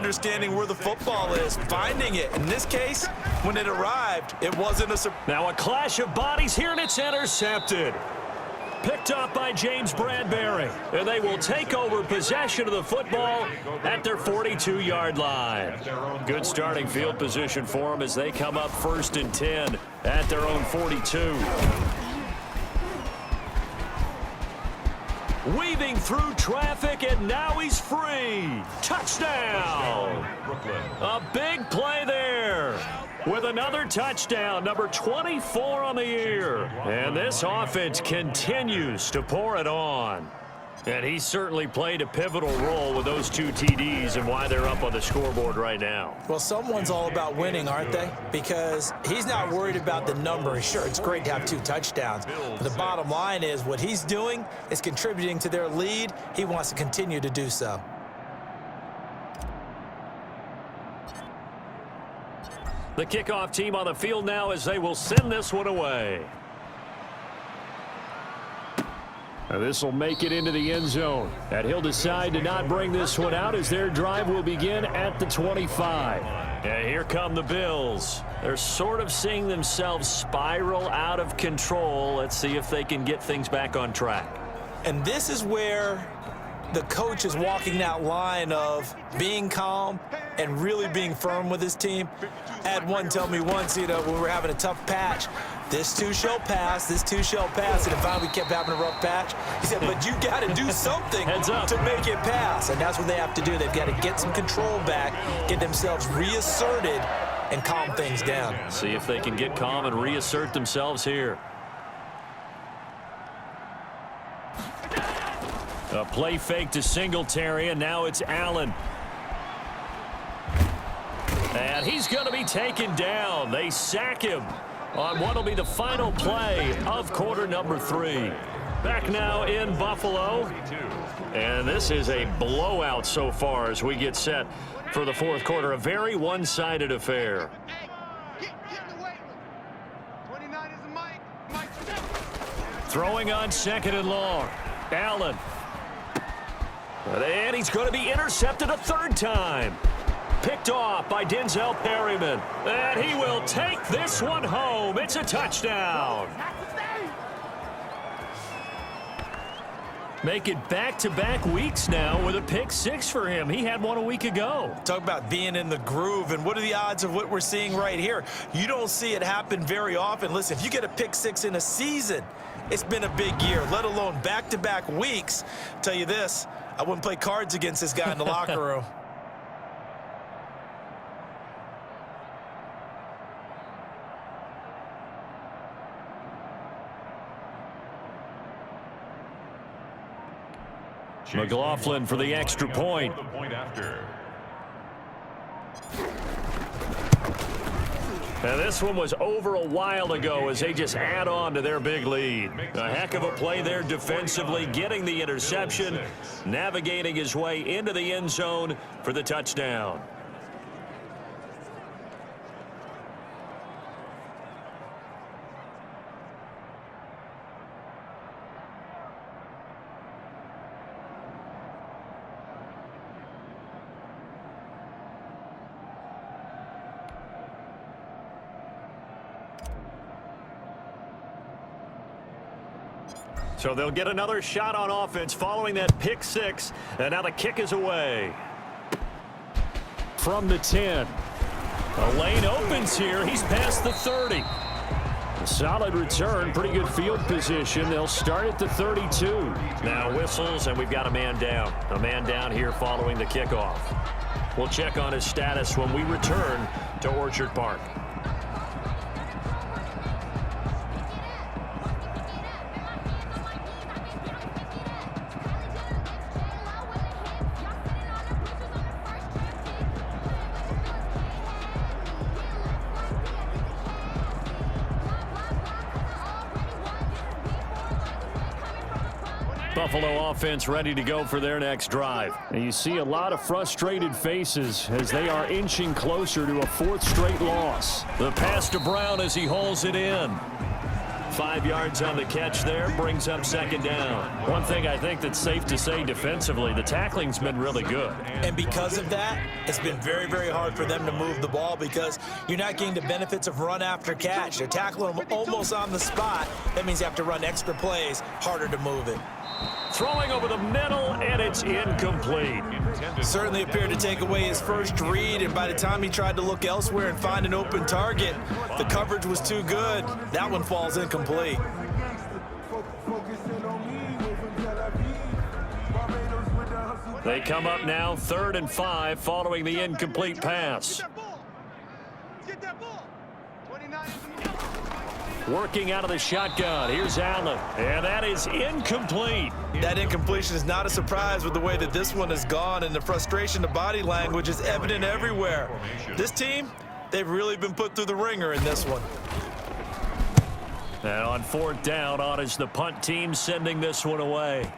understanding where the football is, finding it. In this case, when it arrived, it wasn't a surprise. Now a clash of bodies here, and it's intercepted. Picked up by James Bradbury. And they will take over possession of the football at their 42-yard line. Good starting field position for them as they come up 1st and 10 at their own 42. Weaving through traffic, and now he's free. Touchdown. A big play there. With another touchdown, number 24 on the year. And this offense continues to pour it on. And he certainly played a pivotal role with those 2 TDs and why they're up on the scoreboard right now. Well, someone's all about winning, aren't they? Because he's not worried about the number. Sure, it's great to have 2 touchdowns. But the bottom line is what he's doing is contributing to their lead. He wants to continue to do so. The kickoff team on the field now as they will send this one away. Now this will make it into the end zone. And he'll decide to not bring this one out as their drive will begin at the 25. And here come the Bills. They're sort of seeing themselves spiral out of control. Let's see if they can get things back on track. And this is where the coach is walking that line of being calm and really being firm with his team. I had one tell me once, when we were having a tough patch, this too shall pass, this too shall pass, and if finally we kept having a rough patch, he said, but you got to do something to make it pass, and that's what they have to do. They've got to get some control back, get themselves reasserted, and calm things down. See if they can get calm and reassert themselves here. A play fake to Singletary, and now it's Allen. And he's going to be taken down. They sack him on what will be the final play of quarter number 3. Back now in Buffalo. And this is a blowout so far as we get set for the 4th quarter. A very one-sided affair. Throwing on 2nd and long. Allen. And he's going to be intercepted a 3rd time. Picked off by Denzel Perryman. And he will take this one home. It's a touchdown. Make it back-to-back weeks now with a pick 6 for him. He had one a week ago. Talk about being in the groove, and what are the odds of what we're seeing right here? You don't see it happen very often. Listen, if you get a pick 6 in a season, it's been a big year, let alone back-to-back weeks. I'll tell you this, I wouldn't play cards against this guy in the locker room. McLaughlin for the extra point. Now this one was over a while ago as they just add on to their big lead. A heck of a play there defensively, getting the interception, navigating his way into the end zone for the touchdown. So they'll get another shot on offense following that pick 6. And now the kick is away. From the 10. A lane opens here. He's past the 30. A solid return. Pretty good field position. They'll start at the 32. Now whistles, and we've got a man down. A man down here following the kickoff. We'll check on his status when we return to Orchard Park. Buffalo offense ready to go for their next drive. And you see a lot of frustrated faces as they are inching closer to a 4th straight loss. The pass to Brown as he hauls it in. 5 yards on the catch there, brings up second down. One thing I think that's safe to say defensively, the tackling's been really good. And because of that, it's been very, very hard for them to move the ball because you're not getting the benefits of run after catch. They're tackling them almost on the spot. That means you have to run extra plays, harder to move it. Throwing over the middle, and it's incomplete. Certainly appeared to take away his first read, and by the time he tried to look elsewhere and find an open target, the coverage was too good. That one falls incomplete. They come up now 3rd and 5 following the incomplete pass. Working out of the shotgun. Here's Allen. And that is incomplete. That incompletion is not a surprise with the way that this one has gone, and the frustration, the body language is evident everywhere. This team, they've really been put through the ringer in this one. Now on 4th down, on is the punt team sending this one away.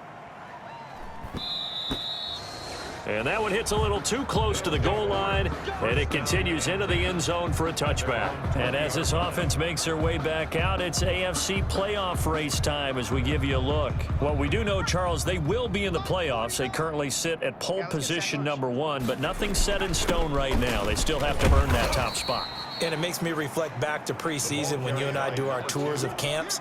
And that one hits a little too close to the goal line, and it continues into the end zone for a touchback. And as this offense makes their way back out, it's AFC playoff race time as we give you a look. What we do know, Charles, they will be in the playoffs. They currently sit at pole position #1, but nothing's set in stone right now. They still have to earn that top spot. And it makes me reflect back to preseason when you and I do our tours of camps.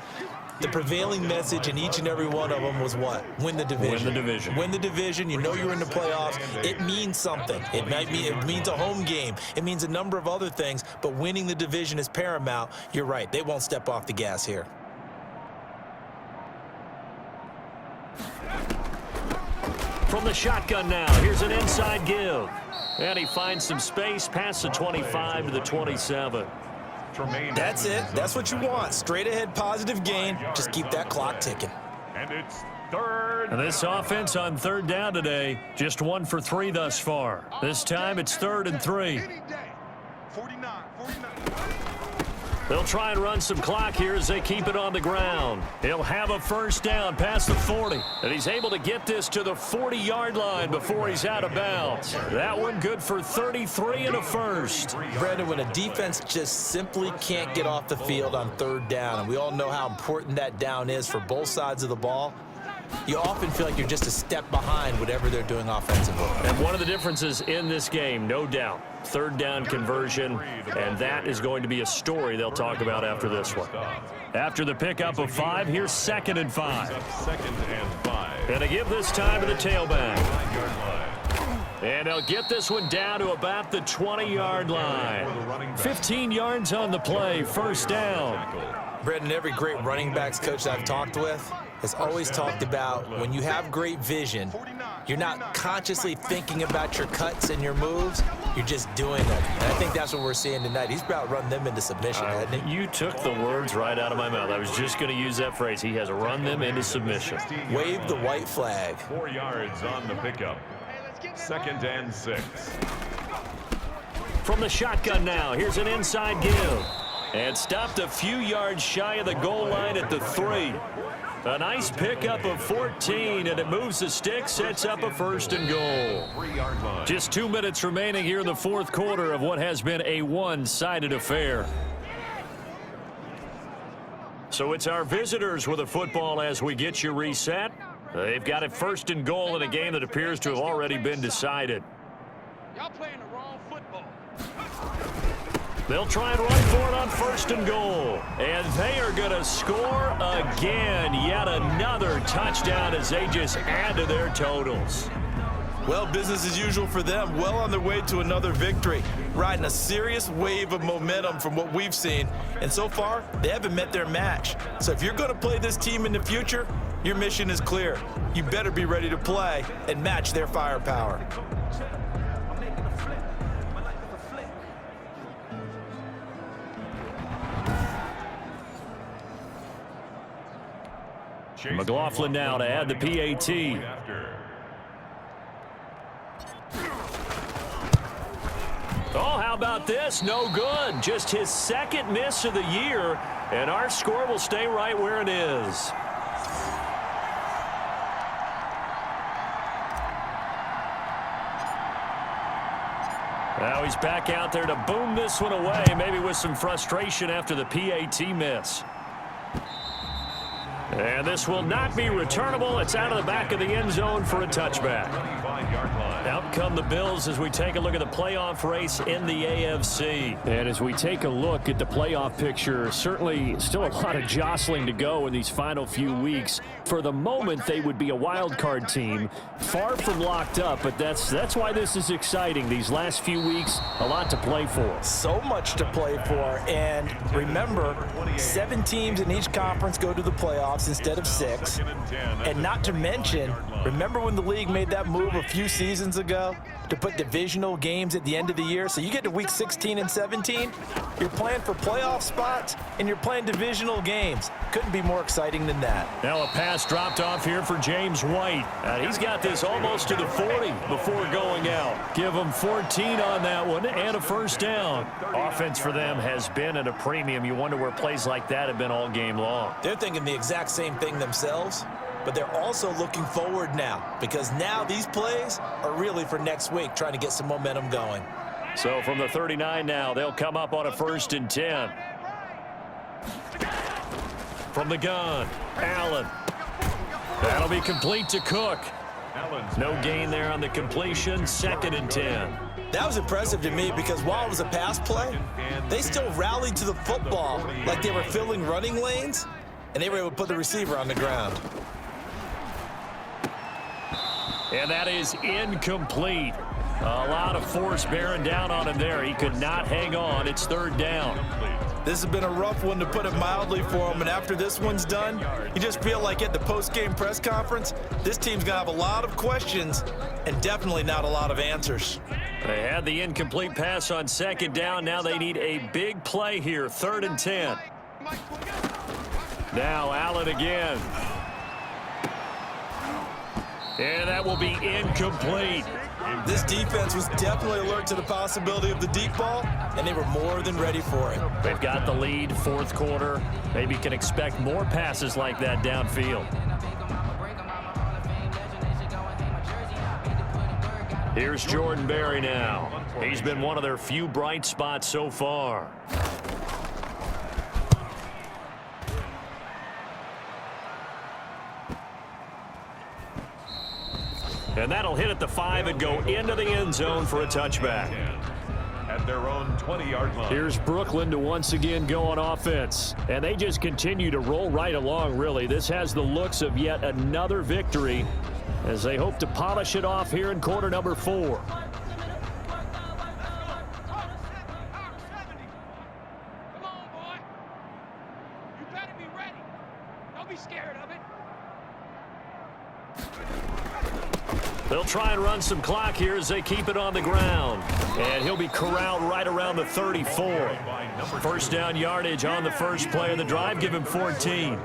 The prevailing message in each and every one of them was what? Win the division. Win the division. Win the division. You know you're in the playoffs. It means something. It means a home game. It means a number of other things, but winning the division is paramount. You're right. They won't step off the gas here. From the shotgun now, here's an inside give. And he finds some space past the 25 to the 27. That's it. That's what you want. Straight ahead positive gain. Just keep that clock ticking. And it's 3rd. And this offense on 3rd down today, just 1 for 3 thus far. This time it's 3rd and 3. 49. They'll try and run some clock here as they keep it on the ground. He'll have a first down past the 40. And he's able to get this to the 40-yard line before he's out of bounds. That one good for 33 and a first. Brandon, when a defense just simply can't get off the field on 3rd down, and we all know how important that down is for both sides of the ball, you often feel like you're just a step behind whatever they're doing offensively. And one of the differences in this game, no doubt, 3rd down conversion, and that is going to be a story they'll talk about after this one. After the pickup of 5, here's 2nd and 5. 2nd and 5. And to give this time to the tailback. And they'll get this one down to about the 20-yard line. 15 yards on the play, first down. Brendan, every great running backs coach that I've talked with has always talked about when you have great vision, you're not consciously thinking about your cuts and your moves, you're just doing them. And I think that's what we're seeing tonight. He's about run them into submission, hasn't he? You took the words right out of my mouth. I was just going to use that phrase. He has run them into submission. Wave the white flag. 4 yards on the pickup. 2nd and 6. From the shotgun now, here's an inside give. And stopped a few yards shy of the goal line at the 3. A nice pickup of 14, and it moves the stick, sets up a 1st and goal. Just 2 minutes remaining here in the 4th quarter of what has been a one-sided affair. So it's our visitors with the football as we get you reset. They've got it 1st and goal in a game that appears to have already been decided. Y'all playing the wrong football. They'll try and run for it on 1st and goal. And they are going to score again. Yet another touchdown as they just add to their totals. Well, business as usual for them. Well on their way to another victory. Riding a serious wave of momentum from what we've seen. And so far, they haven't met their match. So if you're going to play this team in the future, your mission is clear. You better be ready to play and match their firepower. McLaughlin now to add the PAT. Oh, how about this? No good. Just his 2nd miss of the year, and our score will stay right where it is. Now he's back out there to boom this one away, maybe with some frustration after the PAT miss. And this will not be returnable. It's out of the back of the end zone for a touchback. Out come the Bills as we take a look at the playoff race in the AFC. And as we take a look at the playoff picture, certainly still a lot of jostling to go in these final few weeks. For the moment, they would be a wild card team, far from locked up, but that's why this is exciting. These last few weeks, a lot to play for. So much to play for, and remember, 7 teams in each conference go to the playoffs instead of 6. And not to mention, remember when the league made that move a few seasons ago to put divisional games at the end of the year? So you get to week 16 and 17, you're playing for playoff spots, and you're playing divisional games. Couldn't be more exciting than that. Now a pass dropped off here for James White. He's got this almost to the 40 before going out. Give him 14 on that one and a first down. Offense for them has been at a premium. You wonder where plays like that have been all game long. They're thinking the exact same thing themselves, but they're also looking forward now because now these plays are really for next week, trying to get some momentum going. So from the 39 now, they'll come up on a 1st and 10. From the gun, Allen. That'll be complete to Cook. No gain there on the completion, 2nd and 10. That was impressive to me because while it was a pass play, they still rallied to the football like they were filling running lanes, and they were able to put the receiver on the ground. And that is incomplete. A lot of force bearing down on him there. He could not hang on. It's 3rd down. This has been a rough one, to put it mildly, for him, and after this one's done, you just feel like at the post-game press conference, this team's going to have a lot of questions and definitely not a lot of answers. They had the incomplete pass on 2nd down. Now they need a big play here, 3rd and 10. Now Allen again. And that will be incomplete. This defense was definitely alert to the possibility of the deep ball, and they were more than ready for it. They've got the lead, 4th quarter. Maybe can expect more passes like that downfield. Here's Jordan Berry now. He's been one of their few bright spots so far. And that'll hit at the 5 and go into the end zone for a touchback. At their own 20-yard line. Here's Brooklyn to once again go on offense. And they just continue to roll right along, really. This has the looks of yet another victory as they hope to polish it off here in quarter number 4. Come on, boy. You better be ready. Don't be scared of it. They'll try and run some clock here as they keep it on the ground. And he'll be corralled right around the 34. 1st down yardage on the first play of the drive. Give him 14.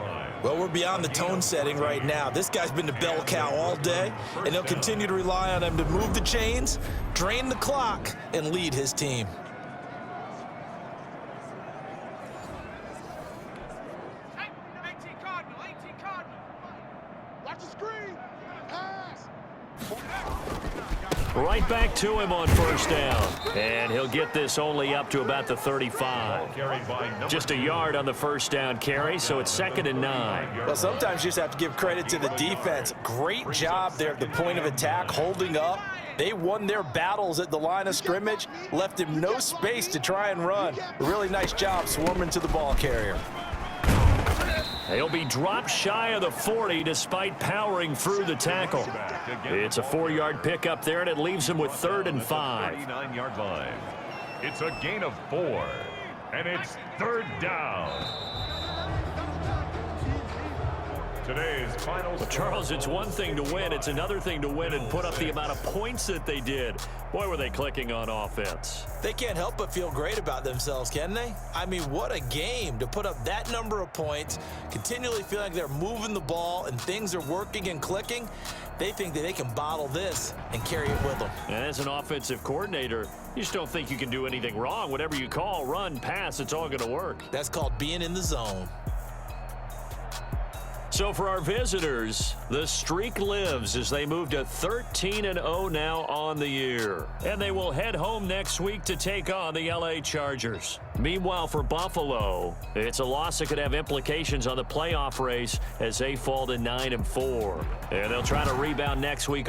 Well, we're beyond the tone setting right now. This guy's been the bell cow all day, and they'll continue to rely on him to move the chains, drain the clock, and lead his team. Hey, 18 Cardinal, 18 Cardinal. Watch the screen. Pass. Right back to him on 1st down. And he'll get this only up to about the 35. Just a yard on the 1st down carry, so it's 2nd and 9. Well, sometimes you just have to give credit to the defense. Great job there at the point of attack, holding up. They won their battles at the line of scrimmage, left him no space to try and run. A really nice job swarming to the ball carrier. He'll be dropped shy of the 40 despite powering through the tackle. It's a 4-yard pickup there, and it leaves him with 3rd and 5. 39-yard line. It's a gain of 4, and it's 3rd down. Today's final. Well, Charles, it's one thing to win. It's another thing to win and put up the amount of points that they did. Boy, were they clicking on offense. They can't help but feel great about themselves, can they? I mean, what a game to put up that number of points, continually feeling like they're moving the ball and things are working and clicking. They think that they can bottle this and carry it with them. And as an offensive coordinator, you just don't think you can do anything wrong. Whatever you call, run, pass, it's all going to work. That's called being in the zone. So for our visitors, the streak lives as they move to 13-0 now on the year. And they will head home next week to take on the LA Chargers. Meanwhile, for Buffalo, it's a loss that could have implications on the playoff race as they fall to 9-4. And they'll try to rebound next week.